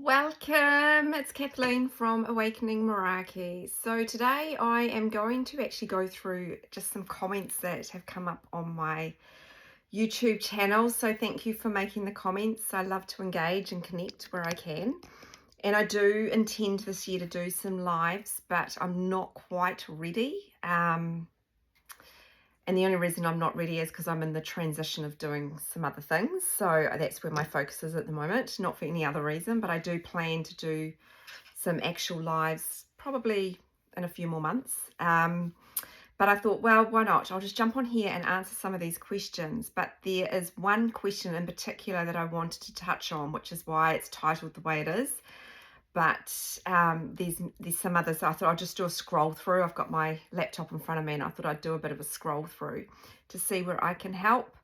Welcome, it's Kathleen from Awakening Meraki. So today I am going to actually go through just some comments that have come up on my YouTube channel. So thank you for making the comments. I love to engage and connect where I can. And I do intend this year to do some lives, but I'm not quite ready. And the only reason I'm not ready is because I'm in the transition of doing some other things. So that's where my focus is at the moment, not for any other reason, but I do plan to do some actual lives probably in a few more months. But I thought, well, why not? I'll just jump on here and answer some of these questions. But there is one question in particular that I wanted to touch on, which is why it's titled the way it is. But there's some others. I thought I'll just do a scroll through. I've got my laptop in front of me and I thought I'd do a bit of a scroll through to see where I can help.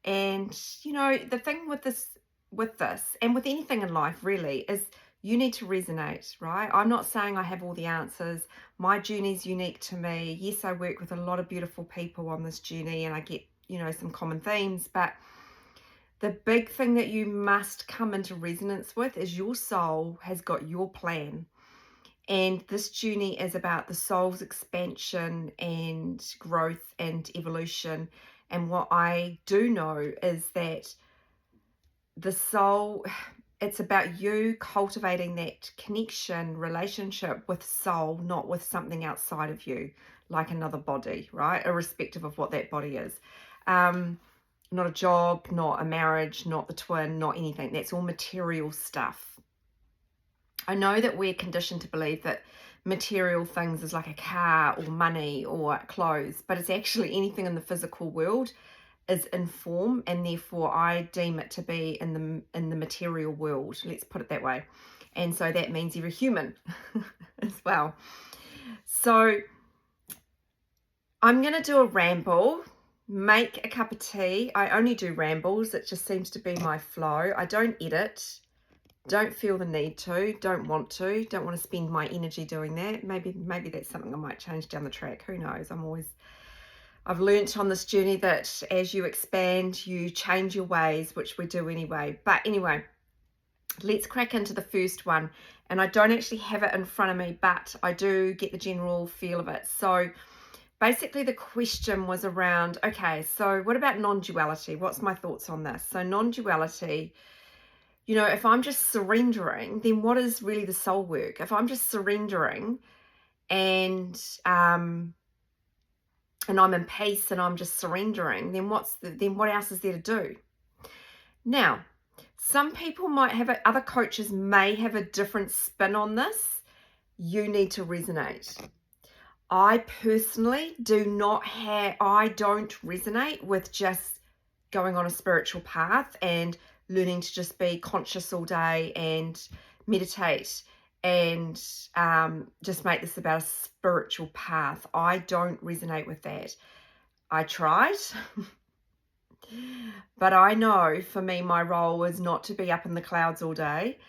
And the thing with this and with anything in life really is you need to resonate, right? I'm not saying I have all the answers. My journey is unique to me. Yes, I work with a lot of beautiful people on this journey and I get some common themes, but the big thing that you must come into resonance with is your soul has got your plan. And this journey is about the soul's expansion and growth and evolution. And what I do know is that the soul, it's about you cultivating that connection, relationship with soul, not with something outside of you, like another body, right? Irrespective of what that body is. Not a job, not a marriage, not the twin, not anything. That's all material stuff. I know that we're conditioned to believe that material things is like a car or money or clothes, but it's actually anything in the physical world is in form, and therefore I deem it to be in the material world. Let's put it that way. And so that means you're a human as well. So I'm going to do a ramble. Make a cup of tea. I only do rambles. It just seems to be my flow. I don't edit. Don't feel the need to. Don't want to. Don't want to spend my energy doing that. Maybe that's something I might change down the track. Who knows? I've learnt on this journey that as you expand, you change your ways, which we do anyway. But anyway, let's crack into the first one. And I don't actually have it in front of me, but I do get the general feel of it. So basically the question was around, okay, so what about non-duality? What's my thoughts on this? So non-duality, if I'm just surrendering, then what is really the soul work? If I'm just surrendering and I'm in peace and I'm just surrendering, then what else is there to do? Now, some people might have other coaches may have a different spin on this. You need to resonate. I personally I don't resonate with just going on a spiritual path and learning to just be conscious all day and meditate and just make this about a spiritual path. I don't resonate with that. I tried, but I know for me, my role is not to be up in the clouds all day.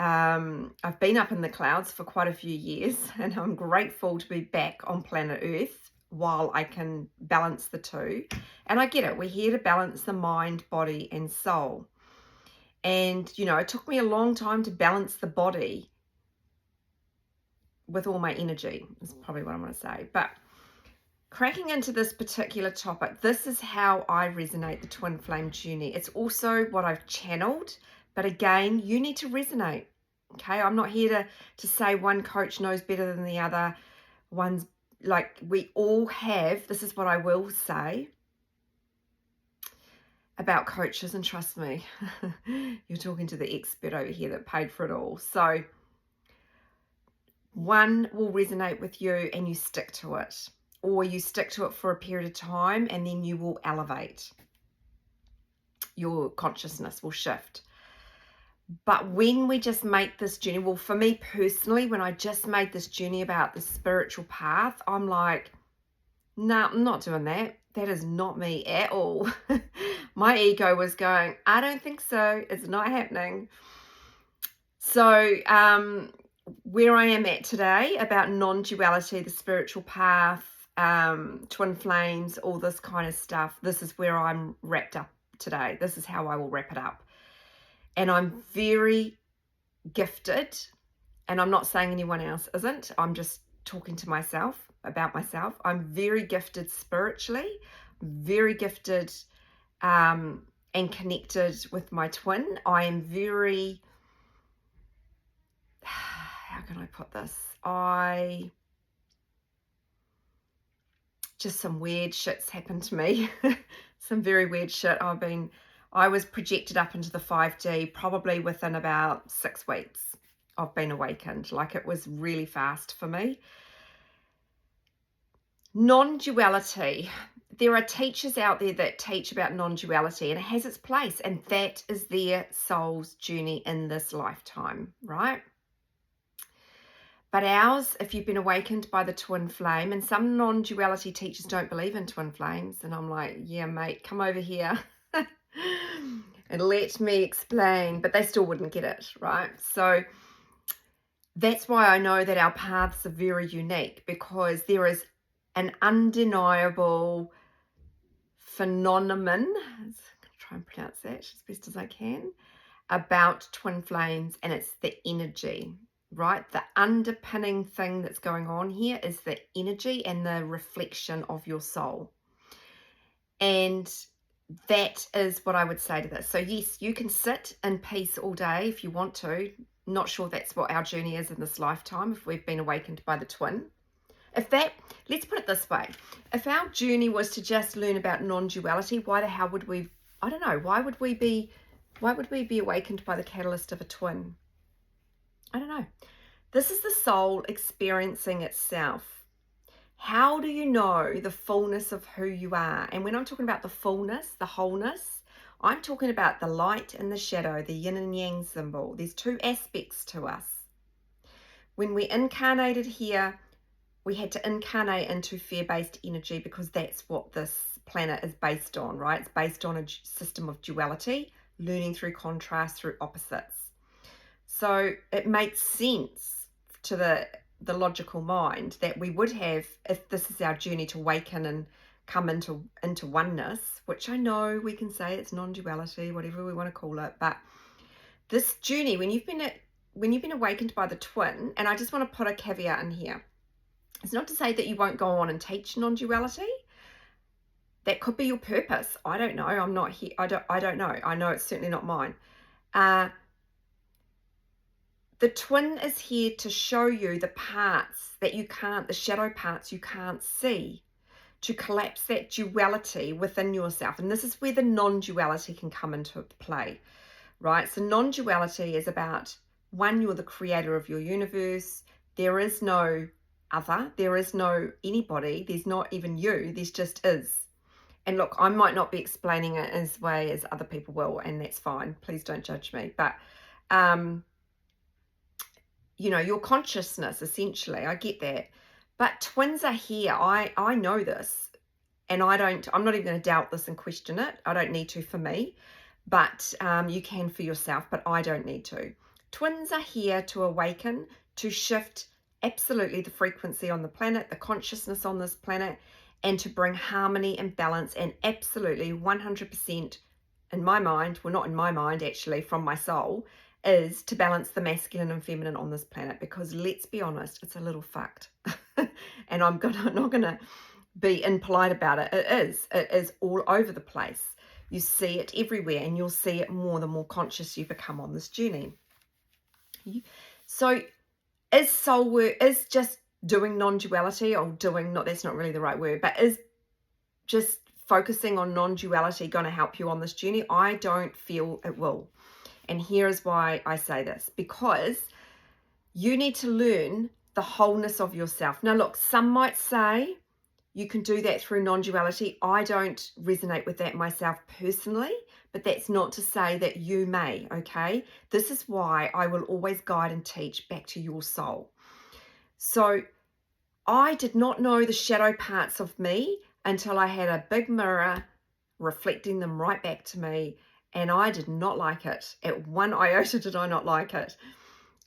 I've been up in the clouds for quite a few years and I'm grateful to be back on planet Earth while I can balance the two. And I get it. We're here to balance the mind, body and soul. And, it took me a long time to balance the body with all my energy is probably what I'm going to say. But cracking into this particular topic, this is how I resonate the twin flame journey. It's also what I've channeled. But again, you need to resonate. Okay, I'm not here to say one coach knows better than the other. One's like we all have. This is what I will say about coaches, and trust me, you're talking to the expert over here that paid for it all. So one will resonate with you and you stick to it, or you stick to it for a period of time and then you will elevate. Your consciousness will shift. But when we just make this journey, well, for me personally, when I just made this journey about the spiritual path, I'm like, no, I'm not doing that. That is not me at all. My ego was going, I don't think so. It's not happening. So where I am at today about non-duality, the spiritual path, twin flames, all this kind of stuff, this is where I'm wrapped up today. This is how I will wrap it up. And I'm very gifted, and I'm not saying anyone else isn't. I'm just talking to myself about myself. I'm very gifted spiritually, very gifted and connected with my twin. I am very, how can I put this? Just some weird shit's happened to me. Some very weird shit. I was projected up into the 5D probably within about 6 weeks of being awakened. Like, it was really fast for me. Non-duality. There are teachers out there that teach about non-duality, and it has its place, and that is their soul's journey in this lifetime, right? But ours, if you've been awakened by the twin flame, and some non-duality teachers don't believe in twin flames, and I'm like, yeah, mate, come over here and let me explain, but they still wouldn't get it, right? So that's why I know that our paths are very unique, because there is an undeniable phenomenon, I'm going to try and pronounce that as best as I can, about twin flames, and it's the energy, right? The underpinning thing that's going on here is the energy and the reflection of your soul. And that is what I would say to this. So yes, you can sit in peace all day if you want to. Not sure that's what our journey is in this lifetime, if we've been awakened by the twin. Let's put it this way. If our journey was to just learn about non-duality, why the hell would we, I don't know, why would we be awakened by the catalyst of a twin? I don't know. This is the soul experiencing itself. How do you know the fullness of who you are? And when I'm talking about the fullness, the wholeness, I'm talking about the light and the shadow, the yin and yang symbol. There's two aspects to us. When we incarnated here, we had to incarnate into fear-based energy, because that's what this planet is based on, right? It's based on a system of duality, learning through contrast, through opposites. So it makes sense to the logical mind that we would have, if this is our journey to awaken and come into oneness, which I know we can say it's non-duality, whatever we want to call it, but this journey, when you've been awakened by the twin, and I just want to put a caveat in here. It's not to say that you won't go on and teach non-duality. That could be your purpose. I don't know. I'm not here. I don't know. I know it's certainly not mine. The twin is here to show you the parts that you can't, the shadow parts you can't see, to collapse that duality within yourself. And this is where the non-duality can come into play, right? So non-duality is about, one, you're the creator of your universe. There is no other. There is no anybody. There's not even you. There's just is. And look, I might not be explaining it as way as other people will, and that's fine. Please don't judge me. But, you know, your consciousness, essentially, I get that. But twins are here. I know this, and I'm not even going to doubt this and question it. I don't need to for me, but you can for yourself, but I don't need to. Twins are here to awaken, to shift absolutely the frequency on the planet, the consciousness on this planet, and to bring harmony and balance, and absolutely 100% in my mind, well, not in my mind, actually, from my soul, is to balance the masculine and feminine on this planet, because let's be honest, it's a little fucked. And I'm not gonna be impolite about it. It is all over the place. You see it everywhere, and you'll see it more the more conscious you become on this journey. So is soul work, is just doing non-duality, or doing, not, that's not really the right word, but is just focusing on non-duality going to help you on this journey? I don't feel it will. And here is why I say this, because you need to learn the wholeness of yourself. Now, look, some might say you can do that through non-duality. I don't resonate with that myself personally, but that's not to say that you may, okay? This is why I will always guide and teach back to your soul. So I did not know the shadow parts of me until I had a big mirror reflecting them right back to me. And I did not like it. At one iota did I not like it.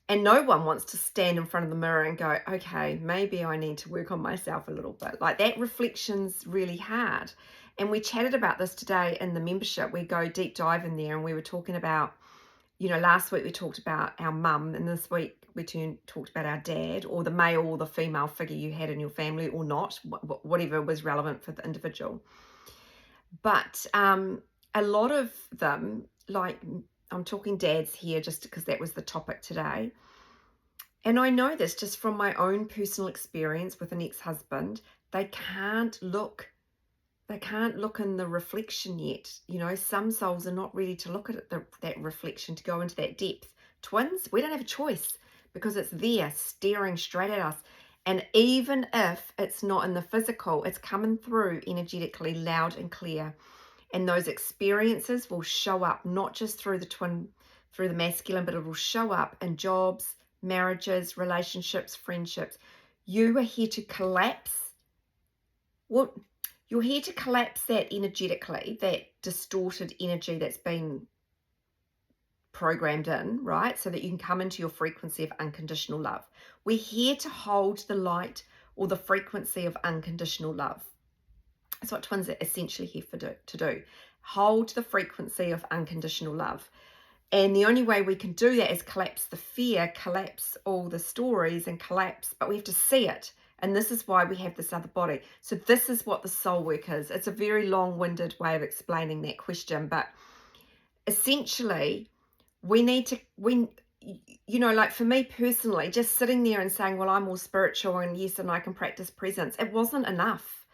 And no one wants to stand in front of the mirror and go, okay, maybe I need to work on myself a little bit. Like, that reflection's really hard. And we chatted about this today in the membership. We go deep dive in there, and we were talking about, last week we talked about our mum, and this week we talked about our dad, or the male or the female figure you had in your family, or not, whatever was relevant for the individual. But a lot of them, like, I'm talking dads here just because that was the topic today. And I know this just from my own personal experience with an ex-husband. They can't look in the reflection yet. Some souls are not ready to look at that reflection, to go into that depth. Twins, we don't have a choice because it's there staring straight at us. And even if it's not in the physical, it's coming through energetically loud and clear. And those experiences will show up not just through the masculine, but it will show up in jobs, marriages, relationships, friendships. You are here to collapse. You're here to collapse that energetically, that distorted energy that's been programmed in, right? So that you can come into your frequency of unconditional love. We're here to hold the light or the frequency of unconditional love. That's what twins are essentially here to do. Hold the frequency of unconditional love. And the only way we can do that is collapse the fear, collapse all the stories and collapse, but we have to see it. And this is why we have this other body. So this is what the soul work is. It's a very long-winded way of explaining that question, but essentially we need to, like for me personally, just sitting there and saying, well, I'm more spiritual and yes, and I can practice presence, it wasn't enough.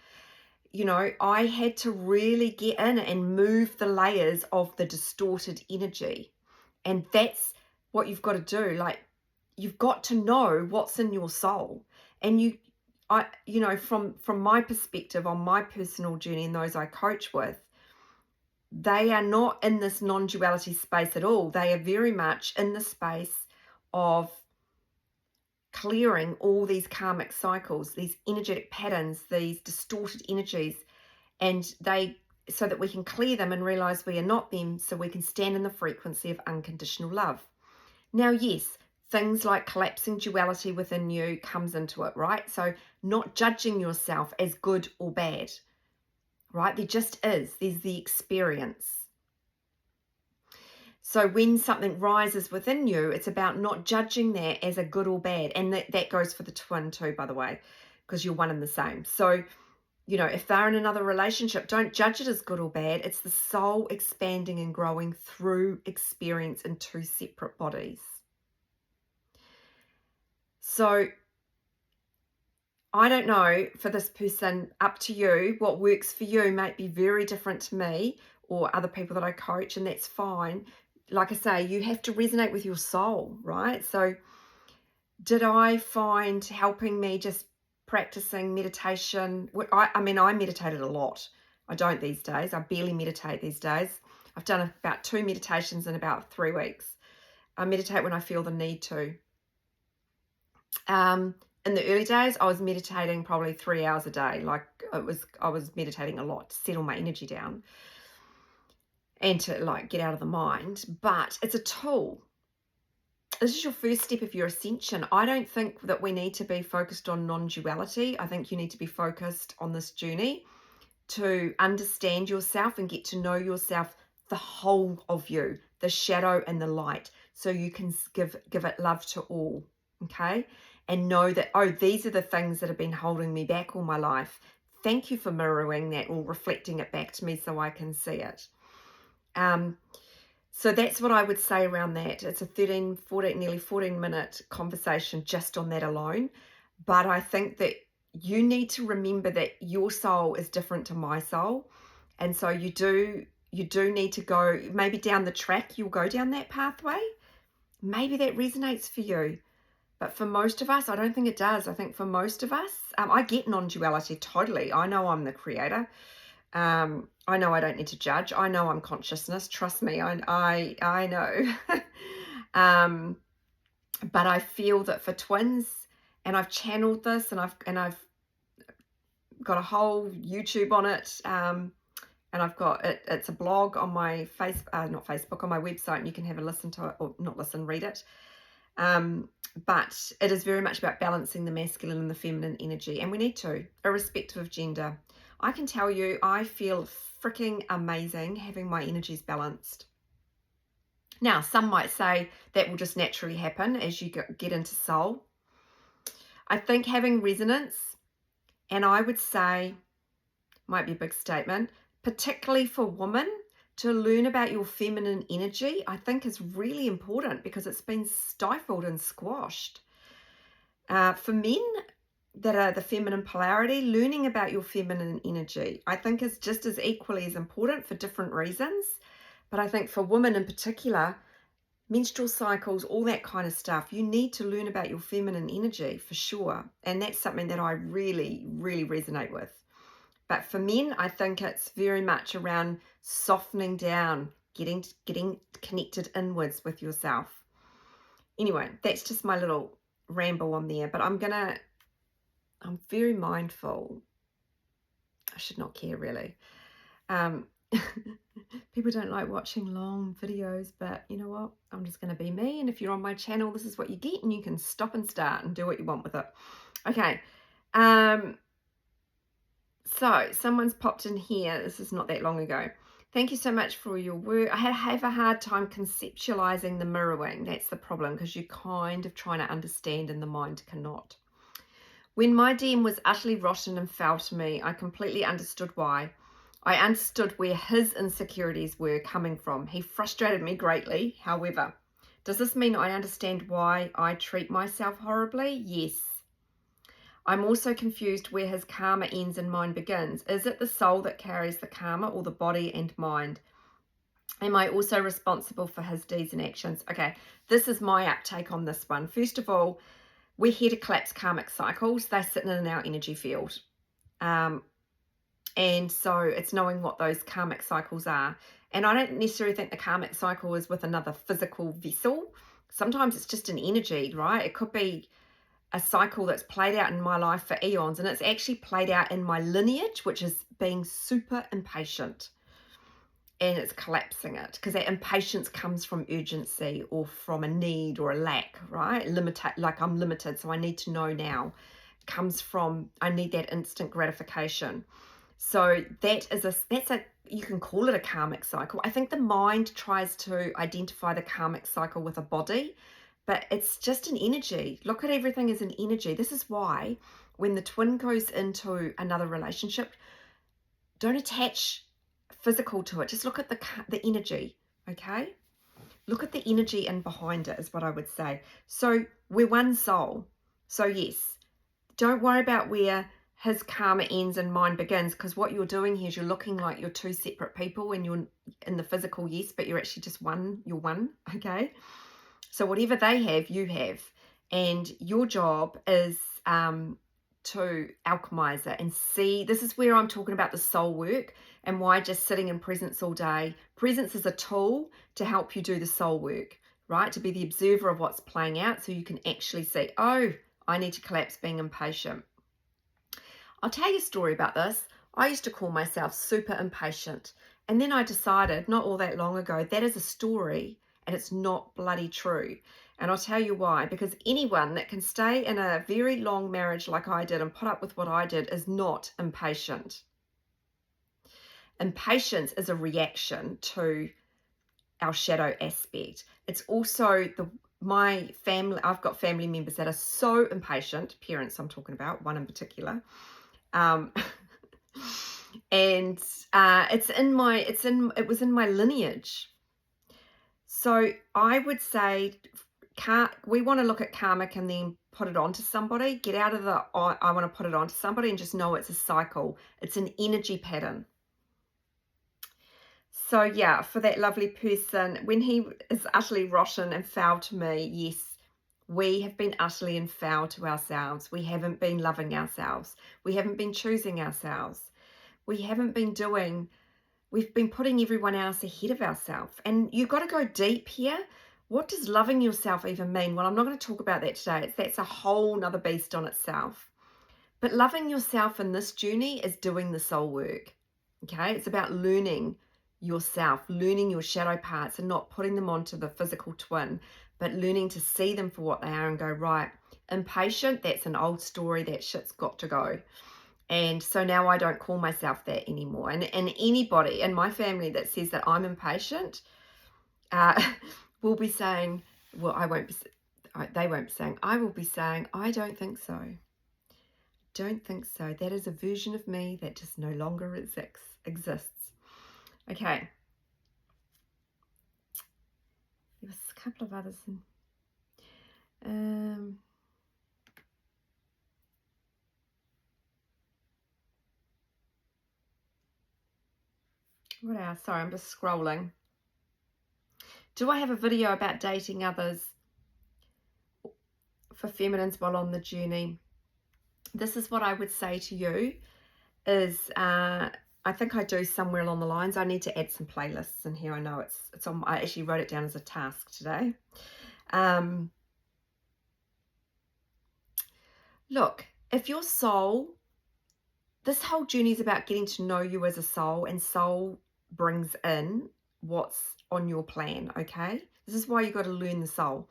I had to really get in and move the layers of the distorted energy. And that's what you've got to do. Like, you've got to know what's in your soul. And from my perspective on my personal journey and those I coach with, they are not in this non-duality space at all. They are very much in the space of clearing all these karmic cycles, these energetic patterns, these distorted energies, and so that we can clear them and realize we are not them, so we can stand in the frequency of unconditional love. Now, yes, things like collapsing duality within you comes into it, right? So not judging yourself as good or bad, right? There just is. There's the experience. So when something rises within you, it's about not judging that as a good or bad. And that goes for the twin too, by the way, because you're one and the same. So, if they're in another relationship, don't judge it as good or bad. It's the soul expanding and growing through experience in two separate bodies. So I don't know for this person, up to you. What works for you might be very different to me or other people that I coach, and that's fine. Like I say, you have to resonate with your soul, right? So did I find helping me just practicing meditation? I meditated a lot. I don't these days. I barely meditate these days. I've done about 2 meditations in about 3 weeks. I meditate when I feel the need to. In the early days, I was meditating probably 3 hours a day. I was meditating a lot to settle my energy down and to get out of the mind. But it's a tool. This is your first step of your ascension. I don't think that we need to be focused on non-duality. I think you need to be focused on this journey to understand yourself and get to know yourself, the whole of you, the shadow and the light, so you can give it love to all, okay? And know that, these are the things that have been holding me back all my life. Thank you for mirroring that or reflecting it back to me so I can see it. So that's what I would say around that. It's a nearly 14-minute conversation just on that alone. But I think that you need to remember that your soul is different to my soul. And so you do need to go, maybe down the track, you'll go down that pathway. Maybe that resonates for you. But for most of us, I don't think it does. I think for most of us, I get non-duality totally. I know I'm the creator. I know I don't need to judge. I know I'm consciousness. Trust me, I know. But I feel that for twins, and I've channeled this, and I've got a whole YouTube on it, and I've got it. It's a blog on my not Facebook, on my website, and you can have a listen to it, or not listen, read it. But it is very much about balancing the masculine and the feminine energy, and we need to, irrespective of gender. I can tell you, I feel freaking amazing having my energies balanced. Now, some might say that will just naturally happen as you get into soul. I think having resonance, and I would say, might be a big statement, particularly for women, to learn about your feminine energy, I think is really important because it's been stifled and squashed. For men that are the feminine polarity, learning about your feminine energy, I think is just as equally as important for different reasons. But I think for women in particular, menstrual cycles, all that kind of stuff, you need to learn about your feminine energy for sure. And that's something that I really, really resonate with. But for men, I think it's very much around softening down, getting connected inwards with yourself. Anyway, that's just my little ramble on there. But I'm very mindful. I should not care really. People don't like watching long videos, but you know what? I'm just going to be me. And if you're on my channel, this is what you get, and you can stop and start and do what you want with it. Okay. So someone's popped in here. This is not that long ago. Thank you so much for your work. I have a hard time conceptualizing the mirroring. That's the problem, because you're kind of trying to understand and the mind cannot. When my DM was utterly rotten and foul to me, I completely understood why. I understood where his insecurities were coming from. He frustrated me greatly. However, does this mean I understand why I treat myself horribly? Yes. I'm also confused where his karma ends and mine begins. Is it the soul that carries the karma, or the body and mind? Am I also responsible for his deeds and actions? Okay, this is my uptake on this one. First of all, we're here to collapse karmic cycles. They're sitting in our energy field. And so it's knowing what those karmic cycles are. And I don't necessarily think the karmic cycle is with another physical vessel. Sometimes it's just an energy, right? It could be a cycle that's played out in my life for eons, and it's actually played out in my lineage, which is being super impatient, and it's collapsing it, because that impatience comes from urgency or from a need or a lack, right? Like I'm limited, so I need to know now. It comes from, I need that instant gratification. So that's a you can call it a karmic cycle. I think the mind tries to identify the karmic cycle with a body, but it's just an energy. Look at everything as an energy. This is why when the twin goes into another relationship, don't attach physical to it. Just look at the energy, okay? Look at the energy in behind it is what I would say. So we're one soul. So yes, don't worry about where his karma ends and mine begins, because what you're doing here is you're looking like you're two separate people, and you're in the physical, yes, but you're actually just one. You're one, okay? So whatever they have, you have. And your job is to alchemize it and see. This is where I'm talking about the soul work and why just sitting in presence all day. Presence is a tool to help you do the soul work, right? To be the observer of what's playing out, so you can actually see, oh, I need to collapse being impatient. I'll tell you a story about this. I used to call myself super impatient. And then I decided not all that long ago, that is a story and it's not bloody true. And I'll tell you why. Because anyone that can stay in a very long marriage like I did and put up with what I did is not impatient. Impatience is a reaction to our shadow aspect. It's also my family. I've got family members that are so impatient, parents I'm talking about, one in particular. And it was in my lineage. So I would say we want to look at karmic and then put it onto somebody. Get out of the I want to put it onto somebody, and just know it's a cycle. It's an energy pattern. So yeah, for that lovely person, when he is utterly rotten and foul to me, yes, we have been utterly and foul to ourselves. We haven't been loving ourselves. We haven't been choosing ourselves. We've been putting everyone else ahead of ourselves. And you've got to go deep here. What does loving yourself even mean? Well, I'm not going to talk about that today. That's a whole nother beast on itself. But loving yourself in this journey is doing the soul work. Okay? It's about learning yourself, learning your shadow parts and not putting them onto the physical twin, but learning to see them for what they are and go, right, impatient, that's an old story, that shit's got to go. And so now I don't call myself that anymore. And anybody in my family that says that I'm impatient, will be saying, well, they won't be saying, I will be saying, I don't think so. Don't think so. That is a version of me that just no longer exists. Okay. There was a couple of others. What else? Sorry, I'm just scrolling. Do I have a video about dating others for feminines while on the journey? This is what I would say to you is, I think I do somewhere along the lines. I need to add some playlists in here. I know it's on. I actually wrote it down as a task today. Look, if your soul, this whole journey is about getting to know you as a soul, and soul brings in what's on your plan, okay? This is why you got to learn the soul.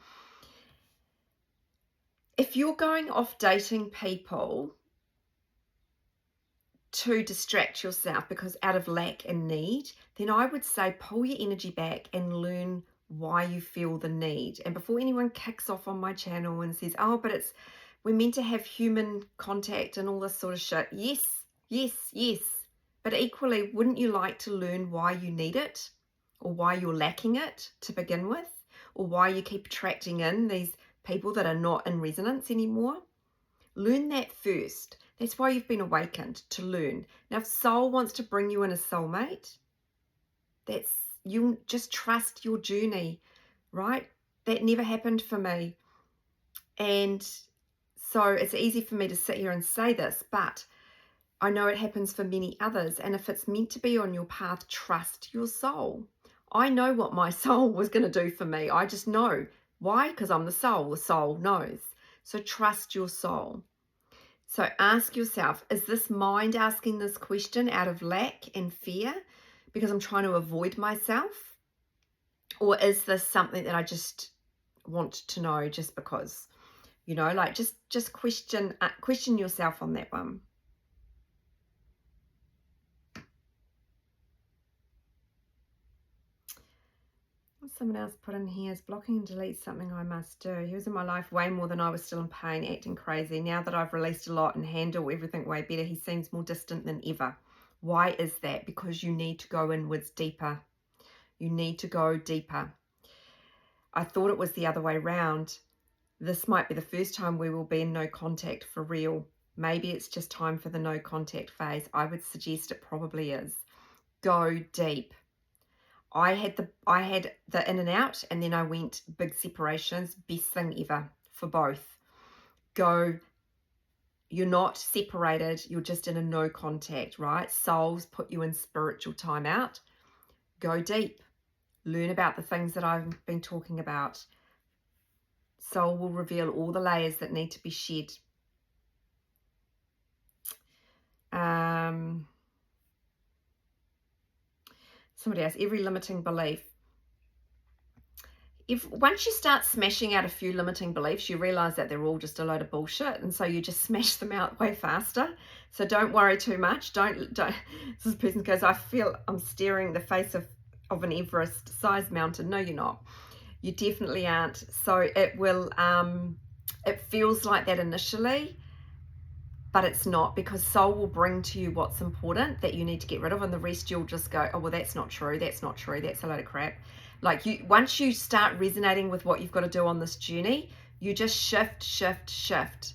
If you're going off dating people to distract yourself because out of lack and need, then I would say pull your energy back and learn why you feel the need. And before anyone kicks off on my channel and says, oh, but we're meant to have human contact and all this sort of shit. Yes, yes, yes. But equally, wouldn't you like to learn why you need it, or why you're lacking it to begin with, or why you keep attracting in these people that are not in resonance anymore? Learn that first. That's why you've been awakened, to learn. Now, if soul wants to bring you in a soulmate, you just trust your journey, right? That never happened for me. And so it's easy for me to sit here and say this, but I know it happens for many others. And if it's meant to be on your path, trust your soul. I know what my soul was going to do for me. I just know. Why? Because I'm the soul. The soul knows. So trust your soul. So ask yourself, is this mind asking this question out of lack and fear because I'm trying to avoid myself? Or is this something that I just want to know just because? You know, like just question yourself on that one. Someone else put in here, is blocking and delete something I must do. He was in my life way more than I was still in pain, acting crazy. Now that I've released a lot and handle everything way better, he seems more distant than ever. Why is that? Because you need to go inwards deeper. You need to go deeper. I thought it was the other way round. This might be the first time we will be in no contact for real. Maybe it's just time for the no contact phase. I would suggest it probably is. Go deep. I had the in and out, and then I went big separations. Best thing ever for both. Go. You're not separated. You're just in a no contact, right? Souls put you in spiritual timeout. Go deep. Learn about the things that I've been talking about. Soul will reveal all the layers that need to be shed. Somebody else, every limiting belief. Once you start smashing out a few limiting beliefs, you realize that they're all just a load of bullshit, and so you just smash them out way faster. So don't worry too much. Don't. This person goes, I feel I'm staring the face of an Everest-sized mountain. No, you're not. You definitely aren't. So it will. It feels like that initially, but it's not, because soul will bring to you what's important that you need to get rid of, and the rest you'll just go, oh well, that's not true. That's not true. That's a load of crap. Like once you start resonating with what you've got to do on this journey, you just shift.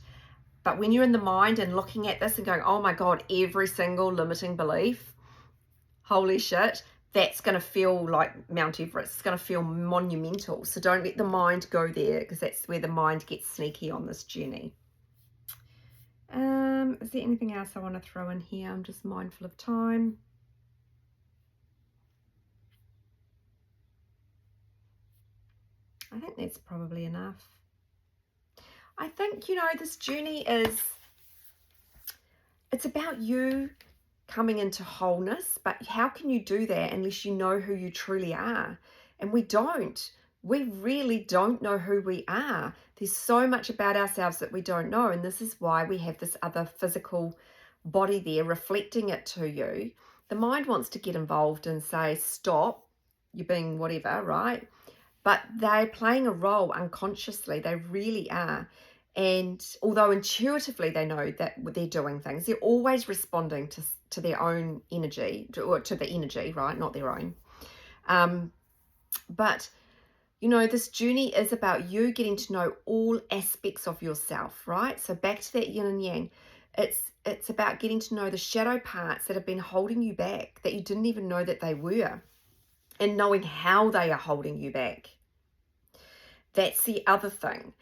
But when you're in the mind and looking at this and going, oh my God, every single limiting belief, holy shit, that's going to feel like Mount Everest. It's going to feel monumental. So don't let the mind go there, because that's where the mind gets sneaky on this journey. Is there anything else I want to throw in here? I'm just mindful of time. I think that's probably enough. I think, this journey it's about you coming into wholeness, but how can you do that unless you know who you truly are? And we don't. We really don't know who we are. There's so much about ourselves that we don't know, and this is why we have this other physical body there reflecting it to you. The mind wants to get involved and say, stop, you're being whatever, right? but they're playing a role unconsciously. They really are. And although intuitively they know that they're doing things, they're always responding to their own energy, or to the energy, right? Not their own. But you know, this journey is about you getting to know all aspects of yourself, right? So back to that yin and yang. It's about getting to know the shadow parts that have been holding you back, that you didn't even know that they were, and knowing how they are holding you back. That's the other thing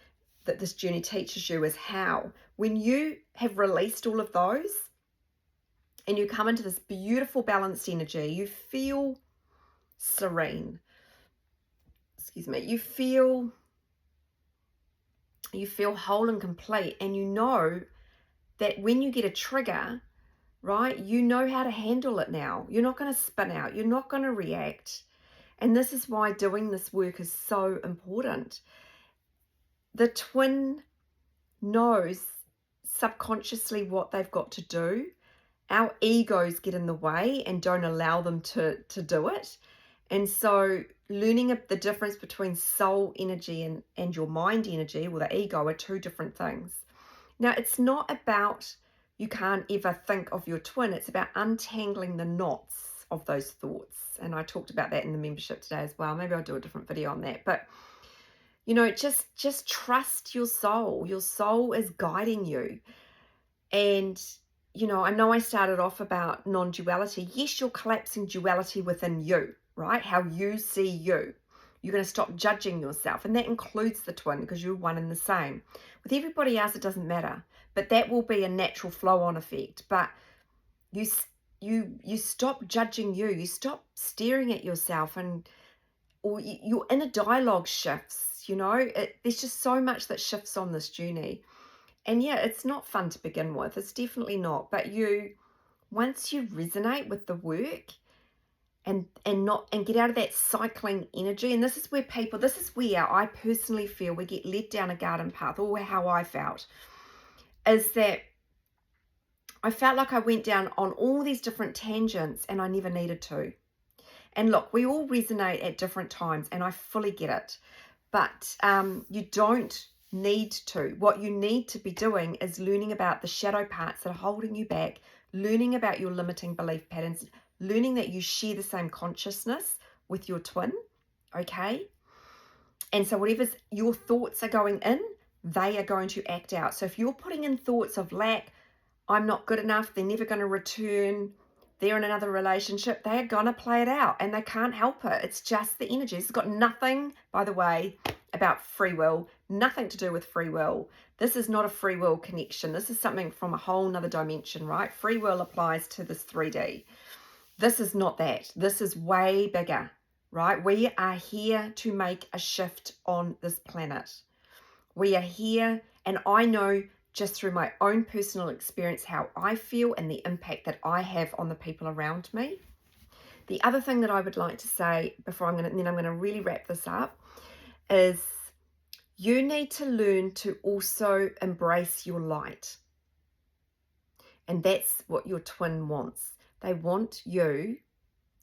that this journey teaches you, is how, when you have released all of those and you come into this beautiful balanced energy, you feel serene. Excuse me. You feel whole and complete, and you know that when you get a trigger, right, you know how to handle it now. You're not going to spin out. You're not going to react. And this is why doing this work is so important. The twin knows subconsciously what they've got to do. Our egos get in the way and don't allow them to do it. And so learning the difference between soul energy and your mind energy, or the ego, are two different things. Now, it's not about you can't ever think of your twin. It's about untangling the knots of those thoughts. And I talked about that in the membership today as well. Maybe I'll do a different video on that. But, you know, just trust your soul. Your soul is guiding you. And, you know I started off about non-duality. Yes, you're collapsing duality within you, right? How you see you. You're going to stop judging yourself. And that includes the twin, because you're one and the same. With everybody else, it doesn't matter. But that will be a natural flow-on effect. But you stop judging you. You stop staring at yourself, or your inner dialogue shifts, you know. There's just so much that shifts on this journey. And yeah, it's not fun to begin with. It's definitely not. But once you resonate with the work and get out of that cycling energy, and this is where I personally feel we get led down a garden path, or how I felt, is that I felt like I went down on all these different tangents and I never needed to. And look, we all resonate at different times, and I fully get it. But you don't need to. What you need to be doing is learning about the shadow parts that are holding you back, learning about your limiting belief patterns, learning that you share the same consciousness with your twin, okay? And so whatever your thoughts are going in, they are going to act out. So if you're putting in thoughts of lack, I'm not good enough, they're never going to return, they're in another relationship, they're going to play it out, and they can't help it. It's just the energy. It's got nothing, by the way, about free will, nothing to do with free will. This is not a free will connection. This is something from a whole nother dimension, right? Free will applies to this 3D. This is not that. This is way bigger, right? We are here to make a shift on this planet. We are here, and I know just through my own personal experience how I feel and the impact that I have on the people around me. The other thing that I would like to say before I'm going to really wrap this up is you need to learn to also embrace your light. And that's what your twin wants. They want you,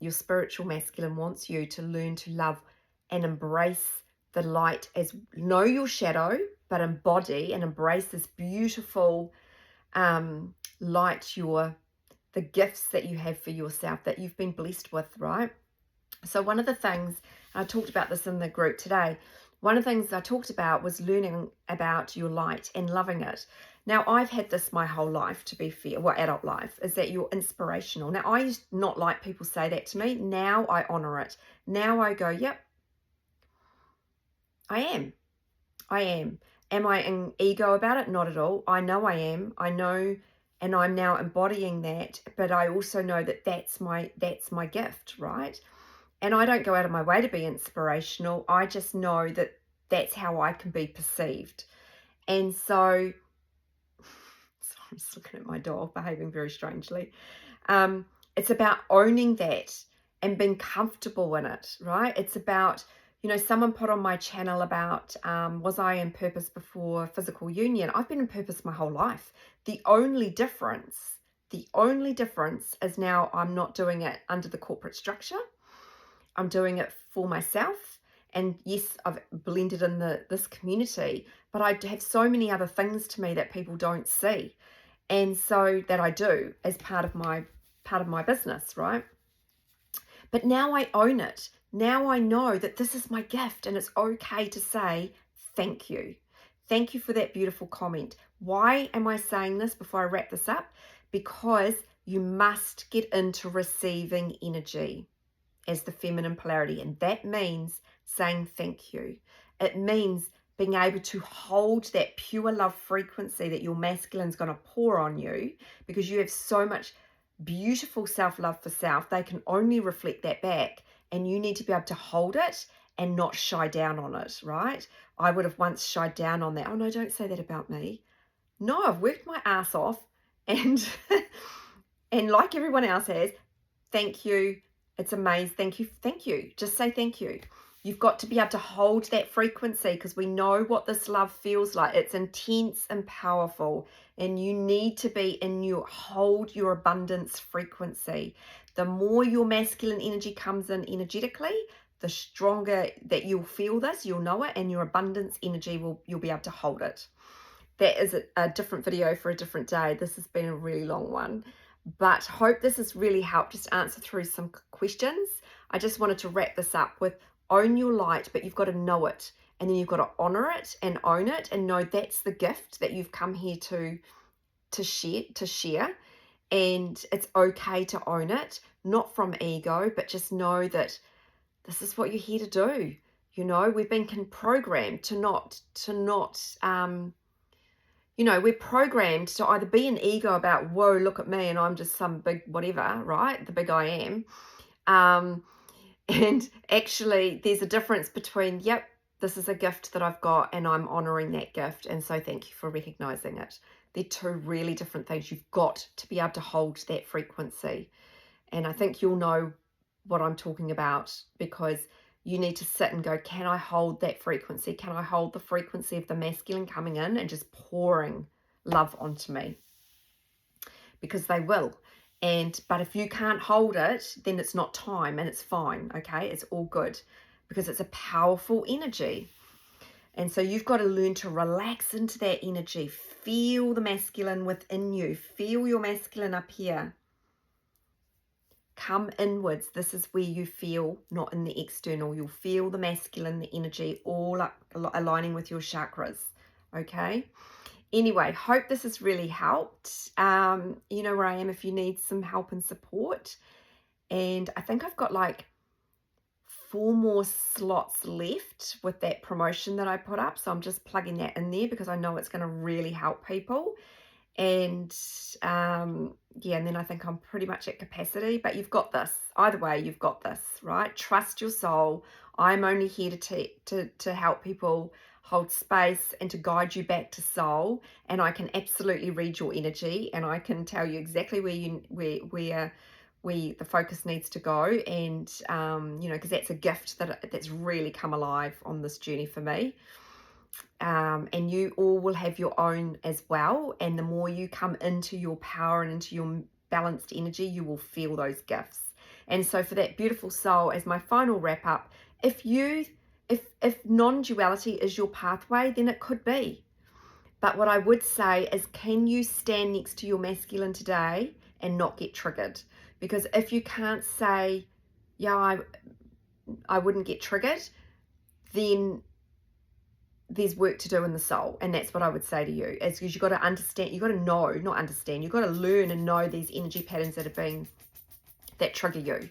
your spiritual masculine wants you to learn to love and embrace the light, as know your shadow, but embody and embrace this beautiful light, the gifts that you have for yourself that you've been blessed with, right? So one of the things, I talked about this in the group today, one of the things I talked about was learning about your light and loving it. Now, I've had this my whole life, to be fair, adult life, is that you're inspirational. Now, I used to not like people say that to me. Now I honor it. Now I go, yep, I am. Am I an ego about it? Not at all. I know I am. I know, and I'm now embodying that, but I also know that that's my gift, right? And I don't go out of my way to be inspirational. I just know that that's how I can be perceived. And so I'm just looking at my dog behaving very strangely. It's about owning that and being comfortable in it, right? It's about, someone put on my channel about, was I in purpose before physical union? I've been in purpose my whole life. The only difference is now I'm not doing it under the corporate structure. I'm doing it for myself, And yes, I've blended in this community, but I have so many other things to me that people don't see. And so that I do as part of my business, right? But now I own it. Now I know that this is my gift, and it's okay to say thank you. Thank you for that beautiful comment. Why am I saying this before I wrap this up? Because you must get into receiving energy as the feminine polarity, and that means saying thank you. It means being able to hold that pure love frequency that your masculine's going to pour on you, because you have so much beautiful self-love for self. They can only reflect that back, and you need to be able to hold it and not shy down on it, right? I would have once shied down on that. Oh no, don't say that about me. No, I've worked my ass off, and and like everyone else has, thank you. It's amazing. Thank you. Thank you. Just say thank you. You've got to be able to hold that frequency, because we know what this love feels like. It's intense and powerful, and you need to be in hold your abundance frequency. The more your masculine energy comes in energetically, the stronger that you'll feel this, you'll know it, and your abundance energy you'll be able to hold it. That is a different video for a different day. This has been a really long one, but hope this has really helped just answer through some questions. I just wanted to wrap this up with own your light, but you've got to know it, and then you've got to honor it and own it, and know that's the gift that you've come here to share. And it's okay to own it, not from ego, but just know that this is what you're here to do. You know, we've been programmed to not we're programmed to either be an ego about, whoa, look at me, and I'm just some big whatever, right? The big I am. And actually, there's a difference between, yep, this is a gift that I've got, and I'm honoring that gift. And so thank you for recognizing it. They're two really different things. You've got to be able to hold that frequency. And I think you'll know what I'm talking about, because you need to sit and go, can I hold that frequency? Can I hold the frequency of the masculine coming in and just pouring love onto me? Because they will. But if you can't hold it, then it's not time, and it's fine, okay? It's all good, because it's a powerful energy. And so you've got to learn to relax into that energy. Feel the masculine within you. Feel your masculine up here. Come inwards. This is where you feel, not in the external. You'll feel the masculine, the energy, all up, aligning with your chakras, okay? Anyway, hope this has really helped. You know where I am if you need some help and support. And I think I've got like 4 more slots left with that promotion that I put up. So I'm just plugging that in there, because I know it's going to really help people. And yeah, and then I think I'm pretty much at capacity, but you've got this. Either way, you've got this, right? Trust your soul. I'm only here to help people hold space and to guide you back to soul. And I can absolutely read your energy, and I can tell you exactly where the focus needs to go. And because that's a gift that's really come alive on this journey for me. And you all will have your own as well. And the more you come into your power and into your balanced energy, you will feel those gifts. And so for that beautiful soul, as my final wrap up, if non-duality is your pathway, then it could be. But what I would say is, can you stand next to your masculine today and not get triggered? Because if you can't say, yeah, I wouldn't get triggered, then there's work to do in the soul. And that's what I would say to you, is because you've got to understand, you've got to know, not understand, you've got to learn and know these energy patterns that trigger you.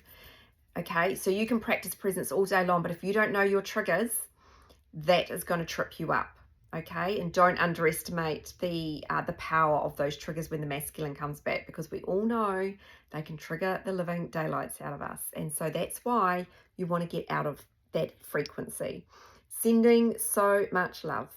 Okay, so you can practice presence all day long, but if you don't know your triggers, that is going to trip you up. Okay, and don't underestimate the power of those triggers when the masculine comes back, because we all know they can trigger the living daylights out of us. And so that's why you want to get out of that frequency. Sending so much love.